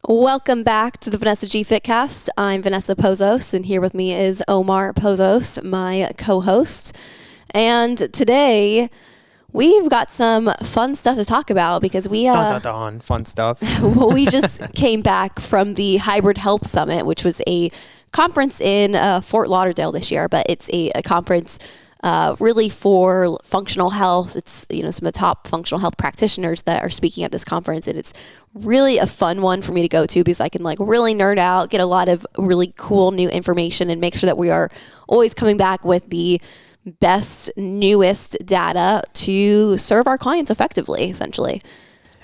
Welcome back to the Vanessa G Fitcast. I'm Vanessa Pozos, and here with me is Omar Pozos, my co-host. And today we've got some fun stuff to talk about because we fun stuff. well, we just came back from the Hybrid Health Summit, which was a conference in Fort Lauderdale this year, but it's a conference really for functional health. It's, some of the top functional health practitioners that are speaking at this conference, and it's really a fun one for me to go to because I can really nerd out, get a lot of really cool new information, and make sure that we are always coming back with the best, newest data to serve our clients effectively, essentially.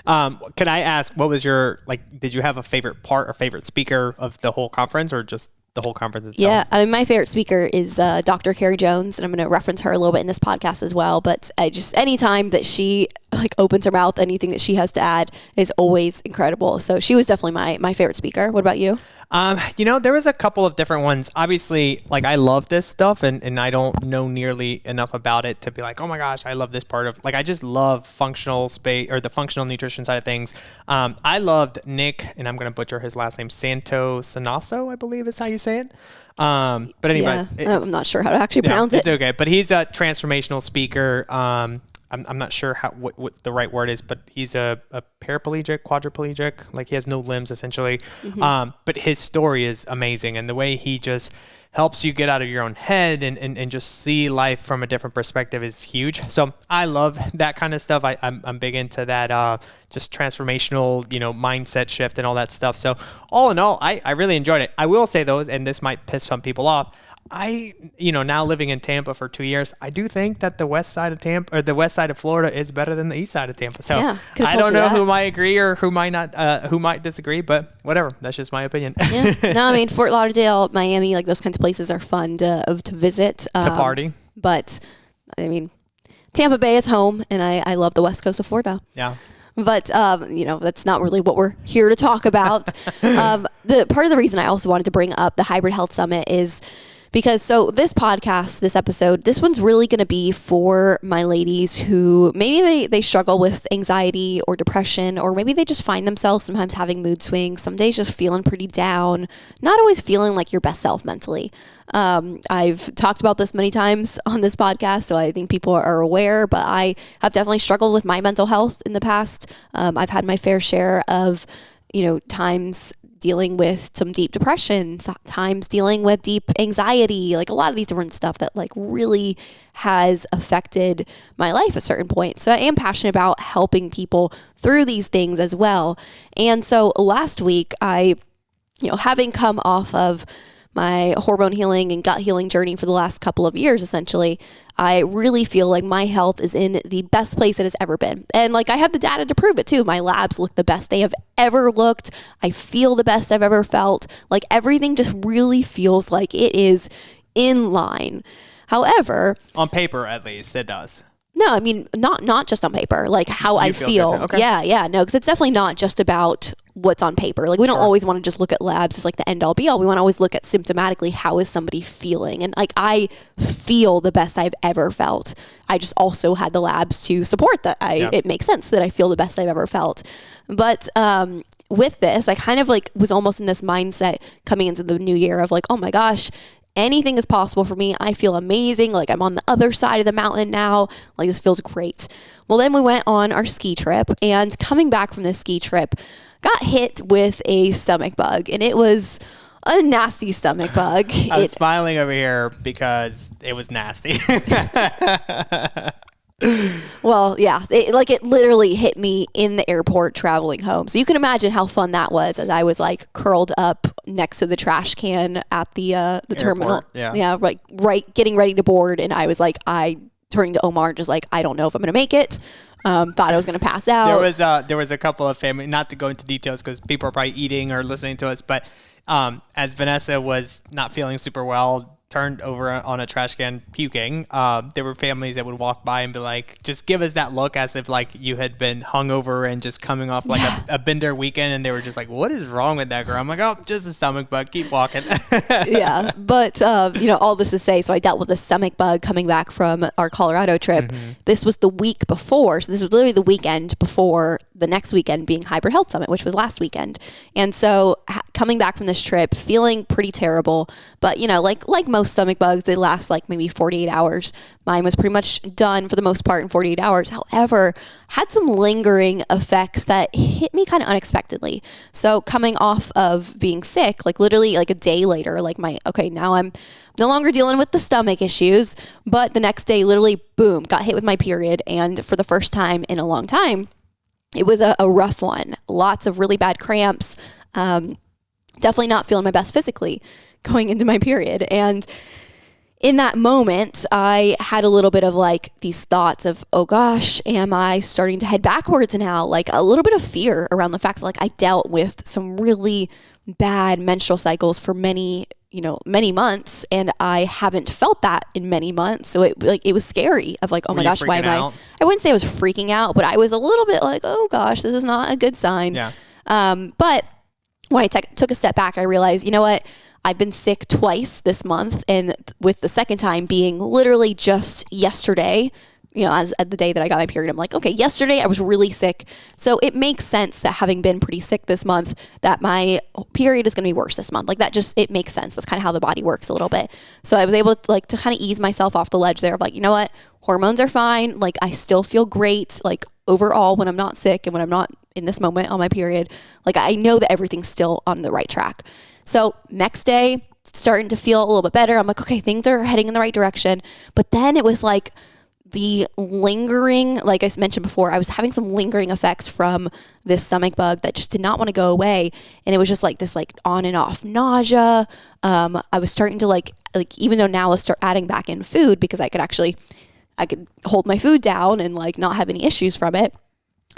Can I ask, what was your, did you have a favorite part or favorite speaker of the whole conference, or just the whole conference itself? Yeah, my favorite speaker is Dr. Carrie Jones, and I'm going to reference her a little bit in this podcast as well. But anytime that she opens her mouth, anything that she has to add is always incredible. So she was definitely my favorite speaker. What about you? There was a couple of different ones. Obviously, I love this stuff, and I don't know nearly enough about it to be like, oh my gosh, I love this part of, I just love functional space or the functional nutrition side of things. I loved Nick, and I'm going to butcher his last name, Santosanaso, I believe is how you say it. But anyway, I'm not sure how to actually pronounce it. It's okay, but he's a transformational speaker. I'm not sure what the right word is, but he's a paraplegic, quadriplegic, he has no limbs essentially. Mm-hmm. But his story is amazing, and the way he just helps you get out of your own head and just see life from a different perspective is huge. So I love that kind of stuff. I'm big into that, just transformational, mindset shift and all that stuff. So all in all, I really enjoyed it. I will say though, and this might piss some people off, now living in Tampa for 2 years, I do think that the west side of Tampa or the west side of Florida is better than the east side of Tampa. So yeah, I don't know who might agree or who might not, who might disagree, but whatever. That's just my opinion. Yeah. No, Fort Lauderdale, Miami, those kinds of places are fun to visit. To party. But Tampa Bay is home, and I love the west coast of Florida. Yeah. But, that's not really what we're here to talk about. The part of the reason I also wanted to bring up the Hybrid Health Summit is because this podcast, this episode, this one's really going to be for my ladies who maybe they struggle with anxiety or depression, or maybe they just find themselves sometimes having mood swings, some days just feeling pretty down, not always feeling like your best self mentally. I've talked about this many times on this podcast, so I think people are aware, but I have definitely struggled with my mental health in the past. I've had my fair share of, times dealing with some deep depression, sometimes dealing with deep anxiety, a lot of these different stuff that really has affected my life at a certain point. So I am passionate about helping people through these things as well. And so last week I, having come off of my hormone healing and gut healing journey for the last couple of years, essentially, I really feel like my health is in the best place it has ever been. And I have the data to prove it too. My labs look the best they have ever looked. I feel the best I've ever felt. Everything just really feels like it is in line. However, on paper, at least it does. No, not just on paper, how I feel. Okay. Yeah, no, because it's definitely not just about what's on paper. We don't always want to just look at labs as the end all be all. We want to always look at symptomatically, how is somebody feeling? And I feel the best I've ever felt. I just also had the labs to support that. It makes sense that I feel the best I've ever felt. But with this, I kind of was almost in this mindset coming into the new year of oh my gosh, anything is possible for me. I feel amazing. I'm on the other side of the mountain now. This feels great. Well, then we went on our ski trip, and coming back from this ski trip, got hit with a stomach bug, and it was a nasty stomach bug. I'm smiling over here because it was nasty. Well, yeah, it literally hit me in the airport traveling home. So you can imagine how fun that was as I was curled up next to the trash can at the terminal. Yeah, right, getting ready to board. And I was turning to Omar, just I don't know if I'm going to make it. Thought I was going to pass out. There was a couple of family, not to go into details because people are probably eating or listening to us, but as Vanessa was not feeling super well, turned over on a trash can puking, there were families that would walk by and be just give us that look as if you had been hungover and just coming off a bender weekend, and they were just what is wrong with that girl? I'm oh, just a stomach bug, keep walking. Yeah, but all this to say, so I dealt with a stomach bug coming back from our Colorado trip. Mm-hmm. This was the week before, so this was literally the weekend before the next weekend being Hybrid Health Summit, which was last weekend. And so coming back from this trip, feeling pretty terrible, but like most stomach bugs, they last like maybe 48 hours. Mine was pretty much done for the most part in 48 hours. However, had some lingering effects that hit me kind of unexpectedly. So coming off of being sick, like literally like a day later, like now I'm no longer dealing with the stomach issues, but the next day, literally, boom, got hit with my period. And for the first time in a long time, it was a rough one. Lots of really bad cramps. Definitely not feeling my best physically going into my period. And in that moment, I had a little bit of like these thoughts of, oh gosh, am I starting to head backwards now? Like a little bit of fear around the fact that like I dealt with some really bad menstrual cycles for many months, and I haven't felt that in many months. So it was scary of like, oh my gosh, why am I wouldn't say I was freaking out, but I was a little bit like, oh gosh, this is not a good sign. Yeah. But when I took a step back, I realized, you know what? I've been sick twice this month, and with the second time being literally just yesterday, as at the day that I got my period, I'm like, okay, yesterday I was really sick. So it makes sense that having been pretty sick this month, that my period is going to be worse this month. Like it makes sense. That's kind of how the body works a little bit. So I was able to kind of ease myself off the ledge there of like, you know what? Hormones are fine. Like I still feel great. Like overall when I'm not sick and when I'm not in this moment on my period, like I know that everything's still on the right track. So next day, starting to feel a little bit better. I'm like, okay, things are heading in the right direction. But then it was like the lingering, like I mentioned before, I was having some lingering effects from this stomach bug that just did not want to go away. And it was just like this like on and off nausea. I was starting to like even though now I start adding back in food because I could hold my food down and like not have any issues from it.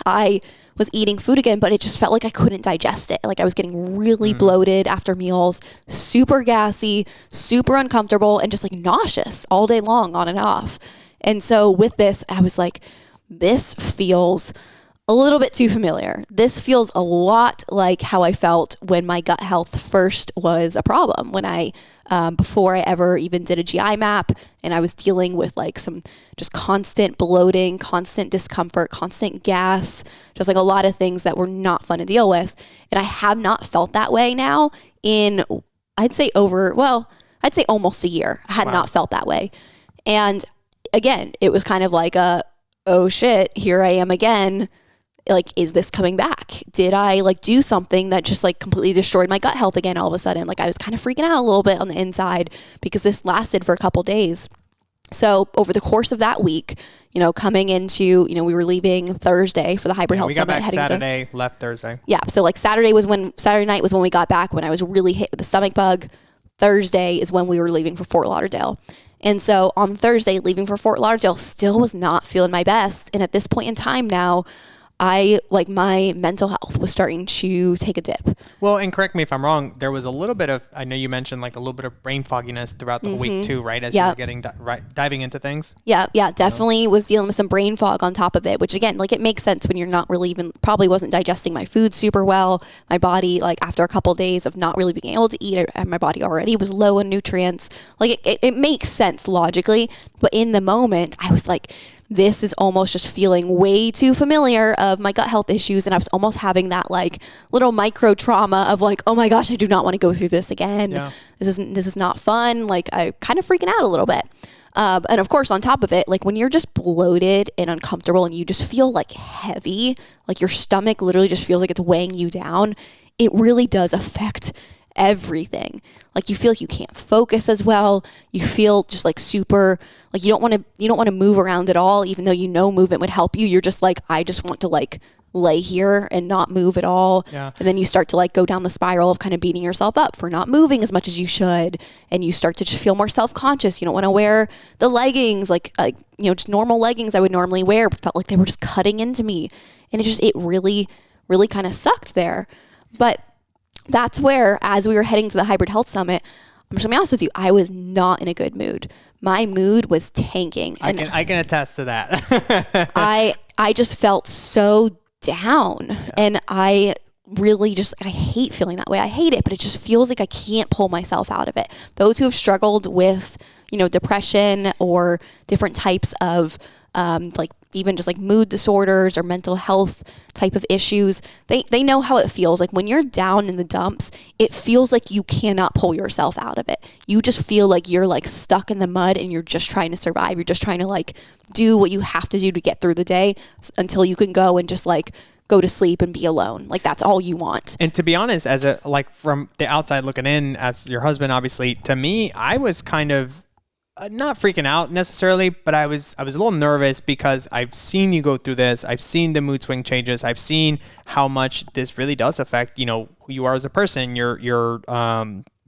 I was eating food again, but it just felt like I couldn't digest it. Like I was getting really bloated after meals, super gassy, super uncomfortable, and just like nauseous all day long on and off. And so with this, I was like, this feels a little bit too familiar. This feels a lot like how I felt when my gut health first was a problem. When I, before I ever even did a GI map, and I was dealing with like some just constant bloating, constant discomfort, constant gas, just like a lot of things that were not fun to deal with. And I have not felt that way now in, I'd say almost a year. I had not felt that way. And again, it was kind of like oh shit, here I am again. Like, is this coming back? Did I like do something that just like completely destroyed my gut health again all of a sudden? Like I was kind of freaking out a little bit on the inside because this lasted for a couple days. So over the course of that week, coming into, we were leaving Thursday for the Hybrid Health Summit. We got back Saturday, left Thursday. Yeah. So like Saturday night was when we got back, when I was really hit with the stomach bug. Thursday is when we were leaving for Fort Lauderdale. And so on Thursday, leaving for Fort Lauderdale, still was not feeling my best. And at this point in time now, my mental health was starting to take a dip. Well, and correct me if I'm wrong, there was a little bit of, I know you mentioned like a little bit of brain fogginess throughout the week too, right? As you were getting diving into things. Yeah, definitely was dealing with some brain fog on top of it, which again, like it makes sense when you're not really probably wasn't digesting my food super well. My body, like after a couple of days of not really being able to eat, my body already was low in nutrients. Like it makes sense logically, but in the moment I was like, this is almost just feeling way too familiar of my gut health issues. And I was almost having that like little micro trauma of like, oh my gosh, I do not want to go through this again. Yeah. This is not fun. Like I kind of freaking out a little bit. And of course, on top of it, like when you're just bloated and uncomfortable and you just feel like heavy, like your stomach literally just feels like it's weighing you down, it really does affect everything. Like you feel like you can't focus as well. You feel just like super, like you don't want to move around at all, even though movement would help you. You're just like, I just want to like lay here and not move at all. Yeah. And then you start to like go down the spiral of kind of beating yourself up for not moving as much as you should. And you start to just feel more self-conscious. You don't want to wear the leggings, like just normal leggings I would normally wear, but felt like they were just cutting into me. And it really, really kind of sucked there. But that's where, as we were heading to the Hybrid Health Summit, I'm just gonna be honest with you, I was not in a good mood. My mood was tanking. And I can attest to that. I just felt so down. Yeah. And I really I hate feeling that way. I hate it, but it just feels like I can't pull myself out of it. Those who have struggled with, depression or different types of like even just like mood disorders or mental health type of issues, they know how it feels. Like when you're down in the dumps, it feels like you cannot pull yourself out of it. You just feel like you're like stuck in the mud and you're just trying to survive. You're just trying to like do what you have to do to get through the day until you can go and just like go to sleep and be alone. Like that's all you want. And to be honest, as a, like from the outside looking in, as your husband, obviously, to me, I was kind of not freaking out necessarily, but I was a little nervous because I've seen you go through this. I've seen the mood swing changes. I've seen how much this really does affect, you know, who you are as a person, your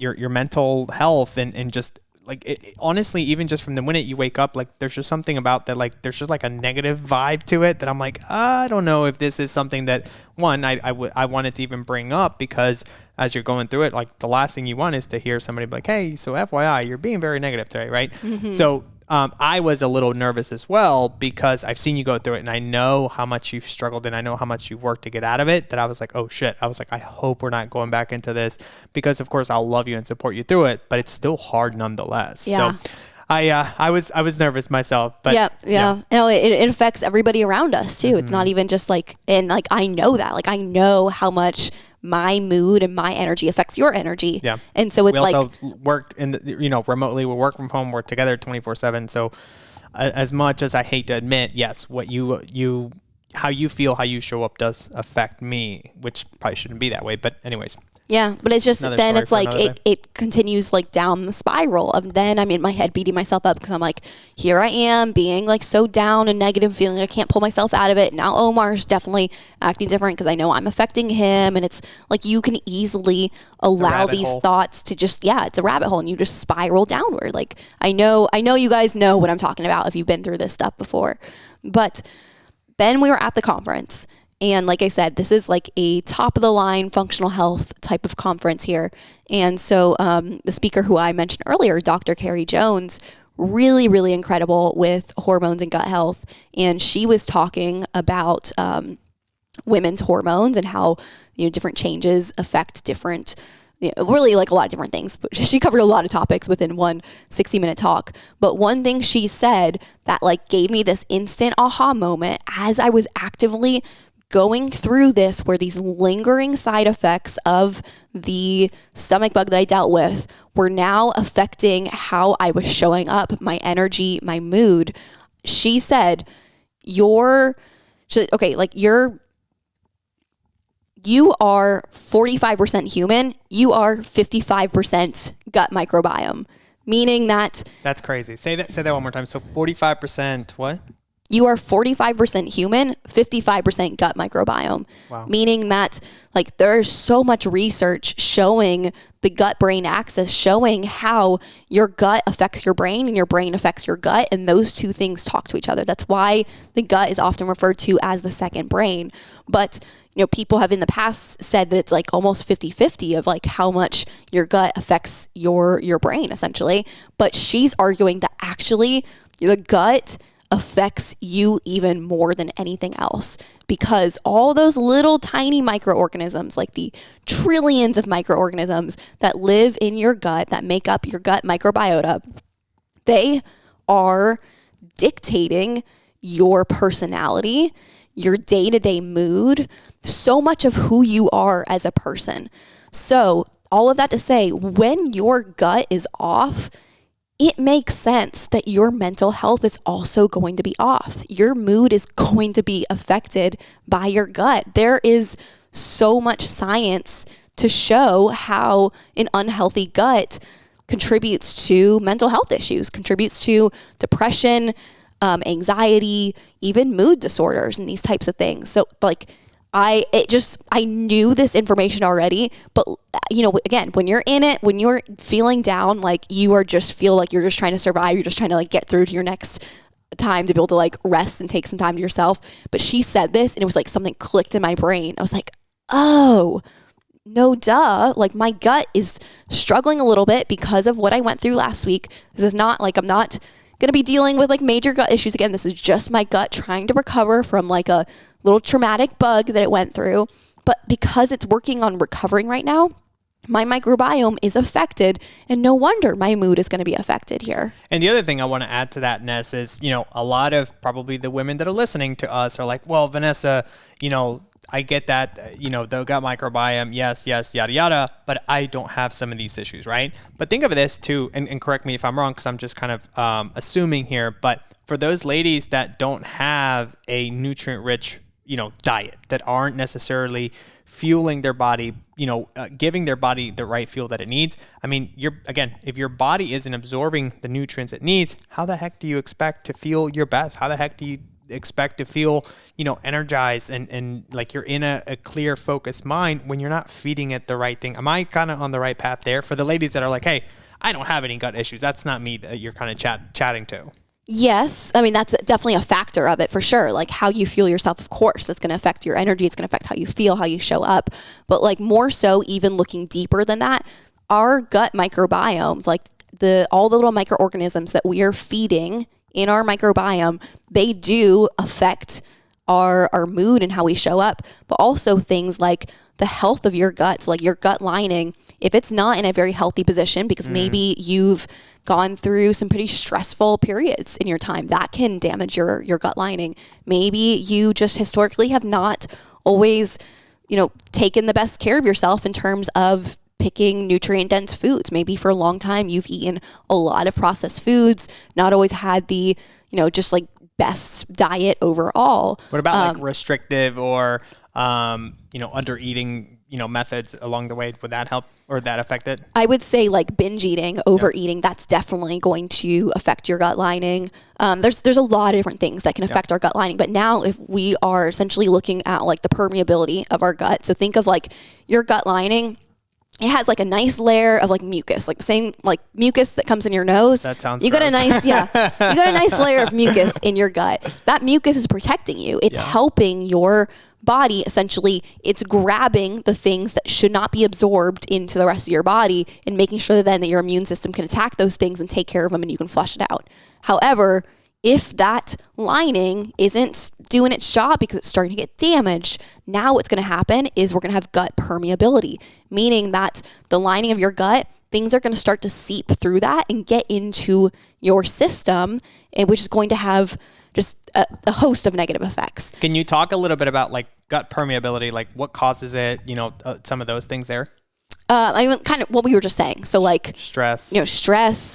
mental health, and just like it, honestly, even just from the minute you wake up, like there's just something about that, like there's just like a negative vibe to it that I'm like, I don't know if this is something that I wanted to even bring up, because as you're going through it, like the last thing you want is to hear somebody be like, hey, so FYI, you're being very negative today, right? Mm-hmm. So I was a little nervous as well, because I've seen you go through it and I know how much you've struggled and I know how much you've worked to get out of it, that I was like, oh shit. I was like, I hope we're not going back into this, because of course I'll love you and support you through it, but it's still hard nonetheless. Yeah. So I was nervous myself, but yeah. No, it affects everybody around us too. Mm-hmm. It's not even just like, and like, I know that, like, I know how much my mood and my energy affects your energy. Yeah. And so it's we also worked in the, you know, remotely. We work from home. We're together 24/7. So as much as I hate to admit, yes, what you how you feel, how you show up does affect me, which probably shouldn't be that way. But anyways. Yeah, but it's just then it's like it continues like down the spiral of then I'm in my head beating myself up because I'm like, here I am being like so down and negative, feeling like I can't pull myself out of it. Now Omar's definitely acting different because I know I'm affecting him, and it's like you can easily allow these thoughts to just it's a rabbit hole, and you just spiral downward. Like I know you guys know what I'm talking about if you've been through this stuff before. But then we were at the conference. And like I said, this is like a top of the line functional health type of conference here. And so the speaker who I mentioned earlier, Dr. Carrie Jones, really, really incredible with hormones and gut health. And she was talking about women's hormones and how, you know, different changes affect different, really like a lot of different things. But she covered a lot of topics within one 60-minute talk. But one thing she said that like gave me this instant aha moment as I was actively going through this, where these lingering side effects of the stomach bug that I dealt with were now affecting how I was showing up, my energy, my mood. She said, you are 45% human, you are 55% gut microbiome, meaning that... That's crazy. Say that one more time. So 45% what? You are 45% human, 55% gut microbiome. Wow. Meaning that like there's so much research showing the gut-brain axis, showing how your gut affects your brain and your brain affects your gut, and those two things talk to each other. That's why the gut is often referred to as the second brain. But you know, people have in the past said that it's like almost 50-50 of like how much your gut affects your brain essentially. But she's arguing that actually the gut affects you even more than anything else, because all those little tiny microorganisms, like the trillions of microorganisms that live in your gut, that make up your gut microbiota, they are dictating your personality, your day-to-day mood, so much of who you are as a person. So all of that to say, when your gut is off, it makes sense that your mental health is also going to be off. Your mood is going to be affected by your gut. There is so much science to show how an unhealthy gut contributes to mental health issues, contributes to depression, anxiety, even mood disorders and these types of things. So like, I knew this information already, but you know, again, when you're in it, when you're feeling down, like you are just feel like you're just trying to survive. You're just trying to like get through to your next time to be able to like rest and take some time to yourself. But she said this and it was like something clicked in my brain. I was like, oh, no duh. Like my gut is struggling a little bit because of what I went through last week. This is not like, I'm not going to be dealing with like major gut issues again. This is just my gut trying to recover from like a little traumatic bug that it went through. But because it's working on recovering right now, my microbiome is affected, and no wonder my mood is going to be affected here. And the other thing I want to add to that, Ness, is, a lot of probably the women that are listening to us are like, well, Vanessa, I get that, the gut microbiome, yes, yada, yada, but I don't have some of these issues, right? But think of this too, and correct me if I'm wrong, because I'm just kind of assuming here, but for those ladies that don't have a nutrient-rich, diet, that aren't necessarily fueling their body, giving their body the right fuel that it needs. I mean, if your body isn't absorbing the nutrients it needs, how the heck do you expect to feel your best? How the heck do you expect to feel, energized and like you're in a clear, focused mind when you're not feeding it the right thing? Am I kind of on the right path there for the ladies that are like, hey, I don't have any gut issues? That's not me that you're kind of chatting to. Yes. I mean, that's definitely a factor of it for sure. Like how you feel yourself, of course, that's going to affect your energy. It's going to affect how you feel, how you show up. But like more so, even looking deeper than that, our gut microbiome, like all the little microorganisms that we are feeding in our microbiome, they do affect our mood and how we show up, but also things like the health of your guts, like your gut lining. If it's not in a very healthy position, because maybe you've gone through some pretty stressful periods in your time, that can damage your gut lining. Maybe you just historically have not always, taken the best care of yourself in terms of picking nutrient dense foods. Maybe for a long time you've eaten a lot of processed foods, not always had the, just like best diet overall. What about like restrictive or, under eating, methods along the way? Would that help or that affect it? I would say like binge eating, overeating, that's definitely going to affect your gut lining. There's a lot of different things that can affect our gut lining. But now if we are essentially looking at like the permeability of our gut, so think of like your gut lining, it has like a nice layer of like mucus, like the same like mucus that comes in your nose. That sounds you gross. got a nice, you got a nice layer of mucus in your gut. That mucus is protecting you. It's helping your body. Essentially, it's grabbing the things that should not be absorbed into the rest of your body and making sure then that your immune system can attack those things and take care of them and you can flush it out. However, if that lining isn't doing its job because it's starting to get damaged, now what's going to happen is we're going to have gut permeability, meaning that the lining of your gut, things are going to start to seep through that and get into your system, which is going to have just a host of negative effects. Can you talk a little bit about like gut permeability, like what causes it, some of those things there? I mean, kind of what we were just saying. So like stress,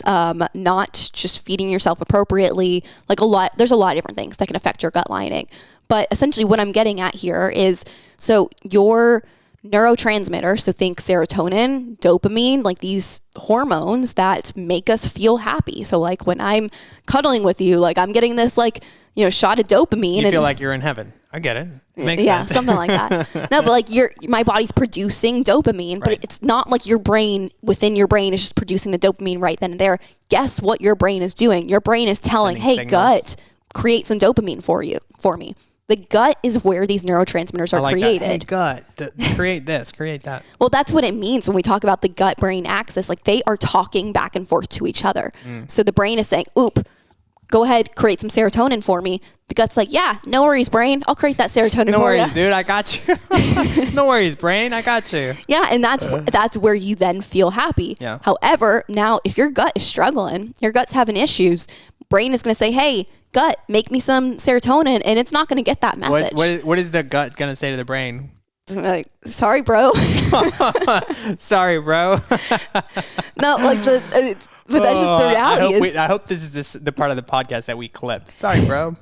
not just feeding yourself appropriately, there's a lot of different things that can affect your gut lining. But essentially what I'm getting at here is, so your neurotransmitter, so think serotonin, dopamine, like these hormones that make us feel happy. So like when I'm cuddling with you, like I'm getting this like, shot of dopamine. You feel like you're in heaven. I get it. Makes sense. Something like that. No, but like my body's producing dopamine, but it's not like your brain within your brain is just producing the dopamine right then and there. Guess what your brain is doing? Your brain is telling, hey, signals. Gut, create some dopamine for me. The gut is where these neurotransmitters are created. Hey, gut, create this, create that. Well, that's what it means when we talk about the gut-brain axis. Like they are talking back and forth to each other. So the brain is saying, oop, go ahead, create some serotonin for me. The gut's like, yeah, no worries, brain. I'll create that serotonin for you. No worries, dude. I got you. No worries, brain. I got you. Yeah, and that's where you then feel happy. Yeah. However, now if your gut is struggling, your gut's having issues, brain is going to say, hey, gut, make me some serotonin, and it's not going to get that message. What is the gut going to say to the brain? Like, sorry, bro. Sorry, bro. No, like but that's just the reality. I hope this is the part of the podcast that we clip. Sorry, bro.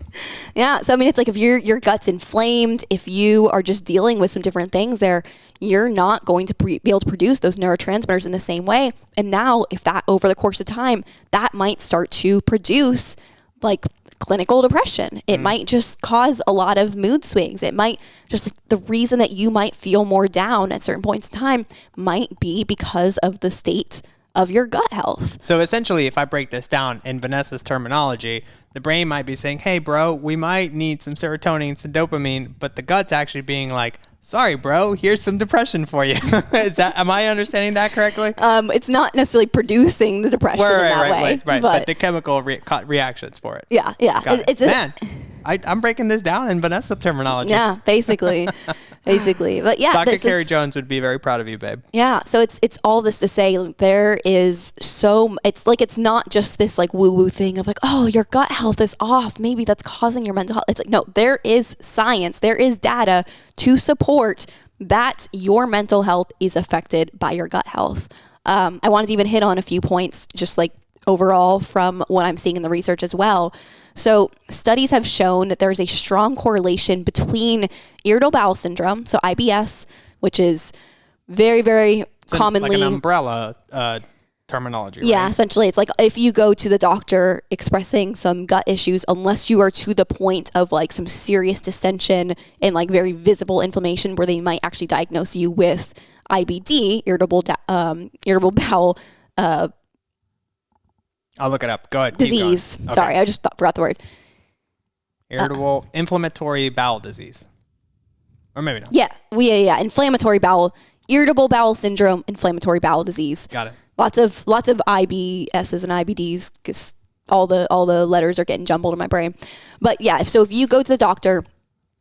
Yeah. So, I mean, it's like if your gut's inflamed, if you are just dealing with some different things there, you're not going to be able to produce those neurotransmitters in the same way. And now if that over the course of time, that might start to produce like clinical depression. It might just cause a lot of mood swings. It might just, the reason that you might feel more down at certain points in time might be because of the state of your gut health. So essentially, if I break this down in Vanessa's terminology, the brain might be saying, hey, bro, we might need some serotonin, some dopamine, but the gut's actually being like, sorry, bro, here's some depression for you. Am I understanding that correctly? It's not necessarily producing the depression in that way. Right. But the chemical reactions for it. Yeah. Man, I'm breaking this down in Vanessa terminology. Yeah, basically. But yeah, Dr. Carrie Jones would be very proud of you, babe. Yeah. So it's all this to say there is it's not just this like woo-woo thing of like, oh, your gut health is off. Maybe that's causing your mental health. It's like, no, there is science. There is data to support that your mental health is affected by your gut health. I wanted to even hit on a few points just like overall from what I'm seeing in the research as well. So studies have shown that there is a strong correlation between irritable bowel syndrome, so IBS, which is very, very commonly like an umbrella terminology. Yeah, right? Essentially, it's like if you go to the doctor expressing some gut issues, unless you are to the point of like some serious distension and like very visible inflammation, where they might actually diagnose you with IBD, irritable bowel. I'll look it up. Go ahead. Disease. Okay. Sorry, I just forgot the word. Irritable, inflammatory bowel disease. Or maybe not. Yeah. Inflammatory bowel, irritable bowel syndrome, inflammatory bowel disease. Got it. Lots of IBSs and IBDs because all the letters are getting jumbled in my brain. But yeah, so if you go to the doctor,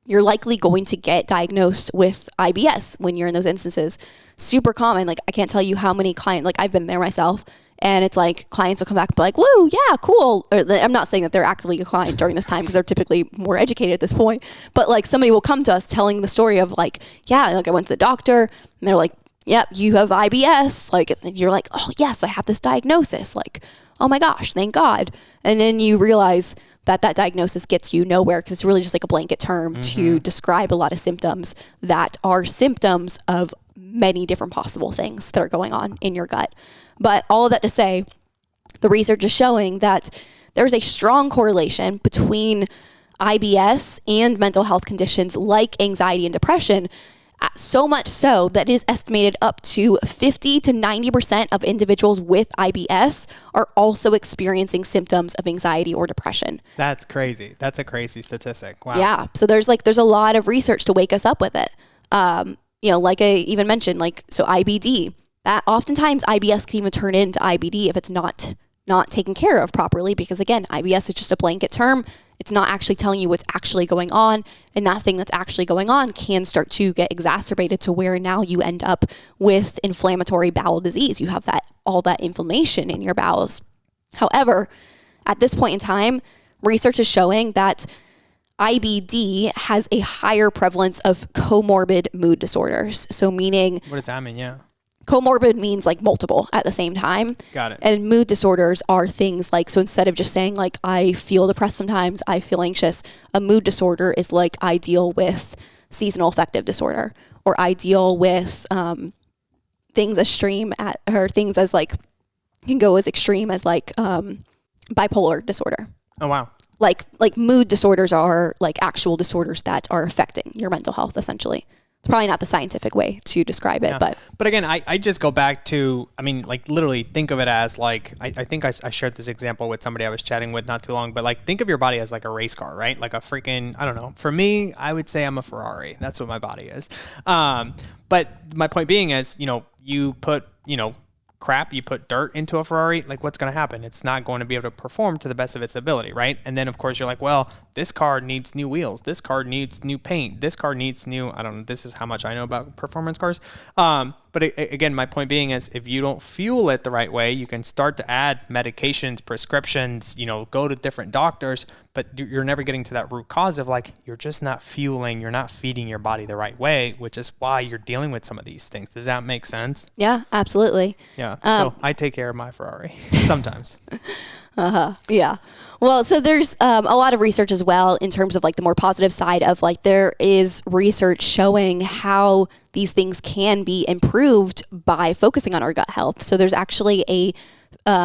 you're likely going to get diagnosed with IBS when you're in those instances. Super common. Like I can't tell you how many clients, like I've been there myself. And it's like clients will come back and be like, woo, yeah, cool. Or I'm not saying that they're actively a client during this time because they're typically more educated at this point. But like somebody will come to us telling the story of like, yeah, like I went to the doctor and they're like, yep, you have IBS. Like you're like, oh yes, I have this diagnosis. Like, oh my gosh, thank God. And then you realize that diagnosis gets you nowhere because it's really just like a blanket term to describe a lot of symptoms that are symptoms of many different possible things that are going on in your gut. But all of that to say, the research is showing that there's a strong correlation between IBS and mental health conditions like anxiety and depression, so much so that it is estimated up to 50 to 90% of individuals with IBS are also experiencing symptoms of anxiety or depression. That's crazy. That's a crazy statistic. Wow. Yeah. So there's a lot of research to wake us up with it. Like I even mentioned, so IBD. Oftentimes IBS can even turn into IBD if it's not taken care of properly, because again, IBS is just a blanket term. It's not actually telling you what's actually going on, and that thing that's actually going on can start to get exacerbated to where now you end up with inflammatory bowel disease. You have all that inflammation in your bowels. However, at this point in time, research is showing that IBD has a higher prevalence of comorbid mood disorders. So meaning... What does that mean? Yeah. Comorbid means like multiple at the same time. Got it. And mood disorders are things like, so instead of just saying like, I feel depressed sometimes, I feel anxious, a mood disorder is like I deal with seasonal affective disorder, or I deal with things as like, can go as extreme as like bipolar disorder. Oh, wow. Like mood disorders are like actual disorders that are affecting your mental health essentially. It's probably not the scientific way to describe it, yeah. But again, I just go back to, I mean, like literally think of it as like, I think I shared this example with somebody I was chatting with not too long, but like think of your body as like a race car, right? Like a freaking, I don't know. For me, I would say I'm a Ferrari. That's what my body is. But my point being is, you put, crap, you put dirt into a Ferrari, like what's going to happen? It's not going to be able to perform to the best of its ability, right? And then of course you're like, well, this car needs new wheels, this car needs new paint, this car needs new, I don't know, this is how much I know about performance cars. But again, my point being is if you don't fuel it the right way, you can start to add medications, prescriptions, go to different doctors, but you're never getting to that root cause of like, you're just not fueling, you're not feeding your body the right way, which is why you're dealing with some of these things. Does that make sense? Yeah, absolutely. Yeah. So I take care of my Ferrari sometimes. Yeah. Well, so there's a lot of research as well in terms of like the more positive side of like there is research showing how these things can be improved by focusing on our gut health. So there's actually a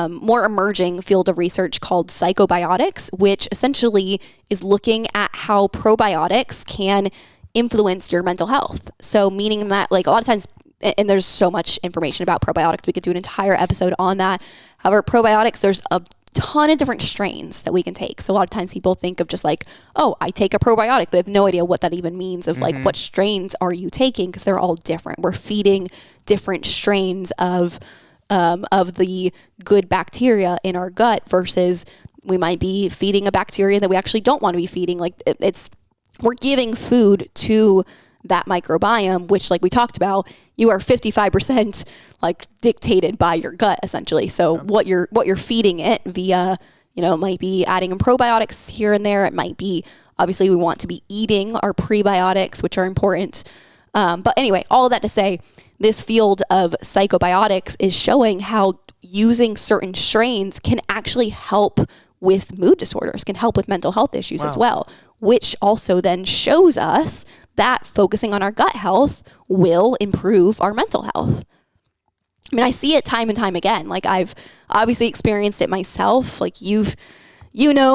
more emerging field of research called psychobiotics, which essentially is looking at how probiotics can influence your mental health. So meaning that like a lot of times, and there's so much information about probiotics, we could do an entire episode on that. However, probiotics, there's a ton of different strains that we can take. So a lot of times people think of just like, oh, I take a probiotic, but have no idea what that even means of like, what strains are you taking? Because they're all different. We're feeding different strains of the good bacteria in our gut versus we might be feeding a bacteria that we actually don't want to be feeding. Like we're giving food to that microbiome, which, like we talked about, you are 55% like dictated by your gut essentially. So what you're feeding it via, it might be adding in probiotics here and there. It might be, obviously we want to be eating our prebiotics, which are important. But anyway, all of that to say, this field of psychobiotics is showing how using certain strains can actually help with mood disorders, can help with mental health issues as well, which also then shows us that focusing on our gut health will improve our mental health. I mean, I see it time and time again. Like I've obviously experienced it myself. Like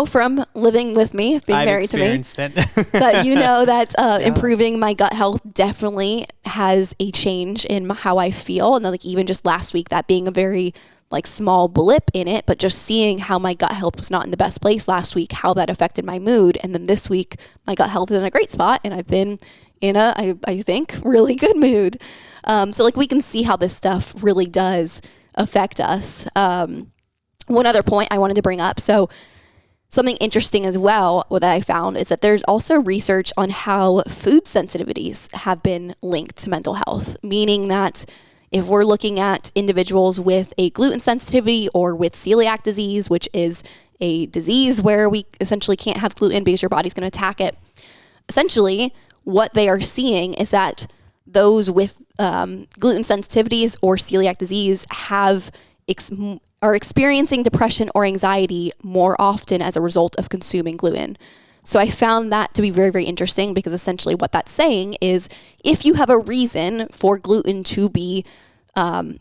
from living with me, being married to me, that that improving my gut health definitely has a change in how I feel. And then like even just last week, that being a very like small blip in it, but just seeing how my gut health was not in the best place last week, how that affected my mood. And then this week, my gut health is in a great spot and I've been in I think, really good mood. So like we can see how this stuff really does affect us. One other point I wanted to bring up. So something interesting as well that I found is that there's also research on how food sensitivities have been linked to mental health, meaning that if we're looking at individuals with a gluten sensitivity or with celiac disease, which is a disease where we essentially can't have gluten because your body's going to attack it, essentially what they are seeing is that those with gluten sensitivities or celiac disease are experiencing depression or anxiety more often as a result of consuming gluten. So I found that to be very, very interesting because essentially what that's saying is if you have a reason for gluten to be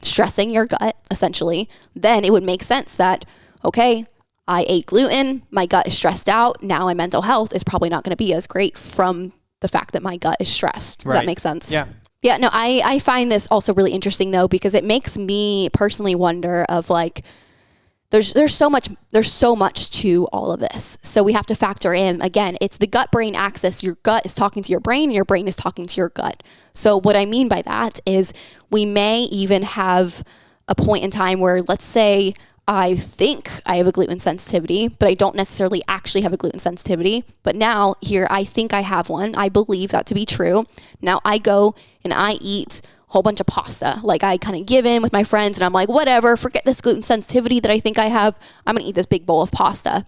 stressing your gut, essentially, then it would make sense that, okay, I ate gluten, my gut is stressed out, now my mental health is probably not going to be as great from the fact that my gut is stressed. Does that make sense? Yeah. Yeah, no, I find this also really interesting though, because it makes me personally wonder of like, there's so much to all of this. So we have to factor in, again, it's the gut-brain axis. Your gut is talking to your brain and your brain is talking to your gut. So what I mean by that is we may even have a point in time where, let's say, I think I have a gluten sensitivity, but I don't necessarily actually have a gluten sensitivity. But now here, I think I have one. I believe that to be true. Now I go and I eat a whole bunch of pasta. Like I kind of give in with my friends and I'm like, whatever, forget this gluten sensitivity that I think I have. I'm going to eat this big bowl of pasta.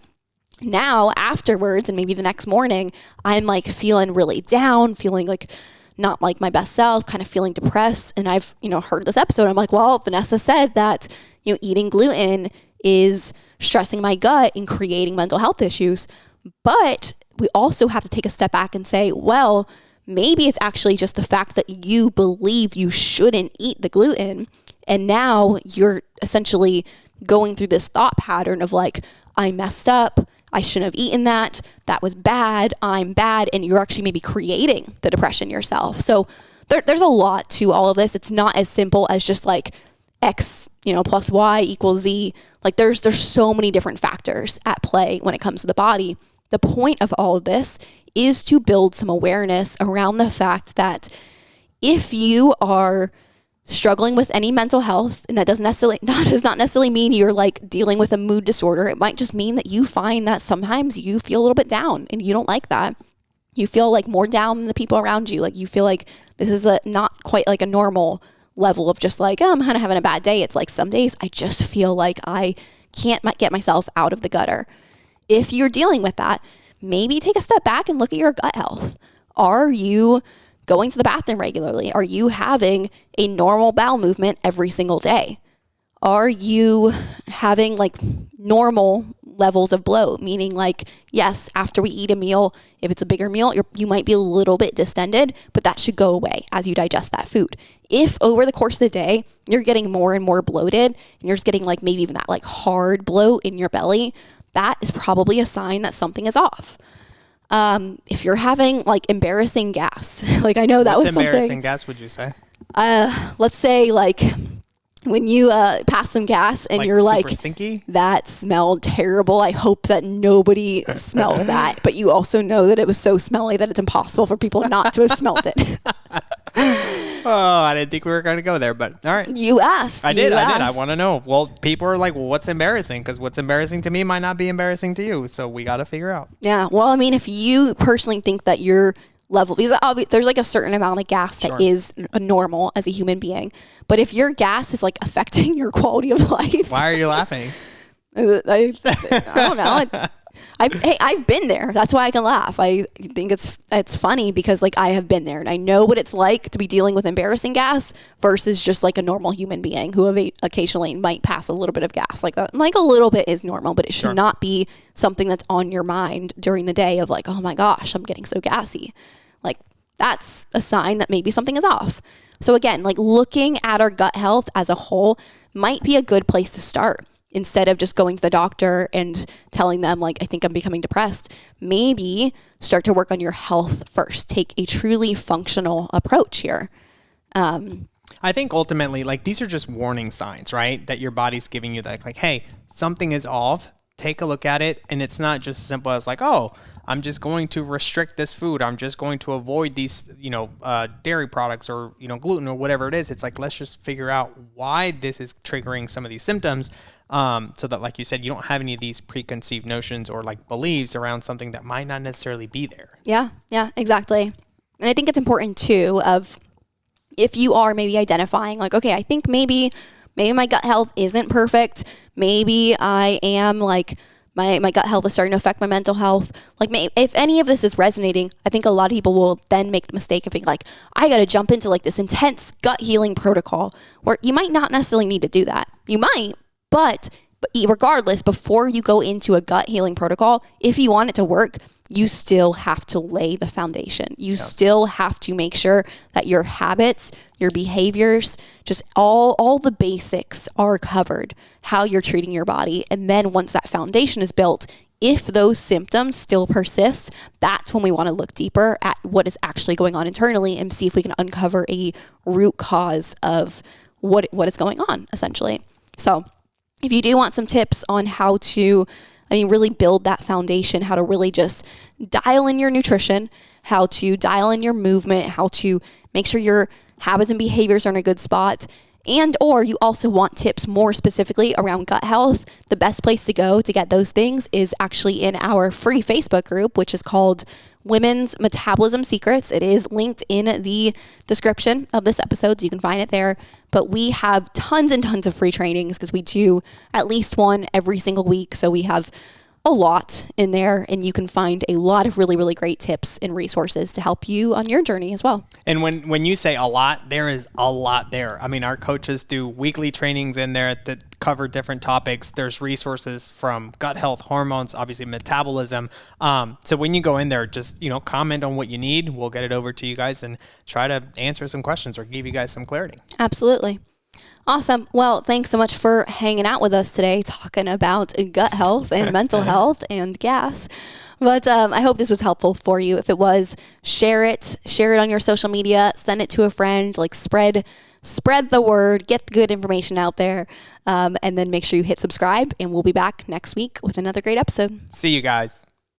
Now afterwards, and maybe the next morning, I'm like feeling really down, feeling like not like my best self, kind of feeling depressed. And I've, heard this episode. I'm like, well, Vanessa said that, eating gluten is stressing my gut and creating mental health issues. But we also have to take a step back and say, well, maybe it's actually just the fact that you believe you shouldn't eat the gluten. And now you're essentially going through this thought pattern of like, I messed up. I shouldn't have eaten that. That was bad. I'm bad. And you're actually maybe creating the depression yourself. So there's a lot to all of this. It's not as simple as just like X, plus Y equals Z. Like there's so many different factors at play when it comes to the body. The point of all of this is to build some awareness around the fact that if you are struggling with any mental health, and that does not necessarily mean you're like dealing with a mood disorder. It might just mean that you find that sometimes you feel a little bit down and you don't like that. You feel like more down than the people around you. Like you feel like this is not quite like a normal level of just like, oh, I'm kind of having a bad day. It's like some days I just feel like I can't get myself out of the gutter. If you're dealing with that, maybe take a step back and look at your gut health. Are you going to the bathroom regularly? Are you having a normal bowel movement every single day? Are you having like normal levels of bloat? Meaning like, yes, after we eat a meal, if it's a bigger meal, you might be a little bit distended, but that should go away as you digest that food. If over the course of the day, you're getting more and more bloated and you're just getting like maybe even that like hard bloat in your belly, that is probably a sign that something is off. If you're having like embarrassing gas, like I know that was something. Embarrassing gas, would you say? Let's say like when you pass some gas and you're like, stinky? That smelled terrible. I hope that nobody smells that. But you also know that it was so smelly that it's impossible for people not to have smelled it. I didn't think we were going to go there, but all right. You asked. I did. I want to know. Well, people are like, well, what's embarrassing? Because what's embarrassing to me might not be embarrassing to you. So we got to figure out. Yeah. Well, I mean, if you personally think that your level, because there's like a certain amount of gas that is normal as a human being. But if your gas is like affecting your quality of life. Why are you laughing? I don't know. I've been there. That's why I can laugh. I think it's funny because like I have been there and I know what it's like to be dealing with embarrassing gas versus just like a normal human being who occasionally might pass a little bit of gas like that. Like a little bit is normal, but it should not be something that's on your mind during the day of like, oh my gosh, I'm getting so gassy. Like that's a sign that maybe something is off. So again, like looking at our gut health as a whole might be a good place to start. Instead of just going to the doctor and telling them like, I think I'm becoming depressed, maybe start to work on your health first. Take a truly functional approach here. I think ultimately, like these are just warning signs, right? That your body's giving you that like, hey, something is off. Take a look at it. And it's not just as simple as like, oh, I'm just going to restrict this food. I'm just going to avoid these, dairy products or, gluten or whatever it is. It's like, let's just figure out why this is triggering some of these symptoms. So that, like you said, you don't have any of these preconceived notions or like beliefs around something that might not necessarily be there. Yeah, exactly. And I think it's important too of if you are maybe identifying like, okay, I think maybe my gut health isn't perfect. Maybe I am like, my gut health is starting to affect my mental health. Like if any of this is resonating, I think a lot of people will then make the mistake of being like, I got to jump into like this intense gut healing protocol where you might not necessarily need to do that. You might, but regardless, before you go into a gut healing protocol, if you want it to work, you still have to lay the foundation. You still have to make sure that your habits, your behaviors, just all the basics are covered, how you're treating your body. And then once that foundation is built, if those symptoms still persist, that's when we want to look deeper at what is actually going on internally and see if we can uncover a root cause of what is going on, essentially. So if you do want some tips on how to, really build that foundation, how to really just dial in your nutrition, how to dial in your movement, how to make sure your habits and behaviors are in a good spot, and or you also want tips more specifically around gut health, the best place to go to get those things is actually in our free Facebook group, which is called Women's Metabolism Secrets. It is linked in the description of this episode, so you can find it there. But we have tons and tons of free trainings because we do at least one every single week. So we have a lot in there, and you can find a lot of really, really great tips and resources to help you on your journey as well. And when you say a lot, there is a lot there. Our coaches do weekly trainings in there that cover different topics. There's resources from gut health, hormones, obviously metabolism. So when you go in there, just, comment on what you need. We'll get it over to you guys and try to answer some questions or give you guys some clarity. Absolutely. Awesome. Well, thanks so much for hanging out with us today, talking about gut health and mental health and gas. But I hope this was helpful for you. If it was, share it on your social media, send it to a friend, like spread the word, get the good information out there, and then make sure you hit subscribe, and we'll be back next week with another great episode. See you guys.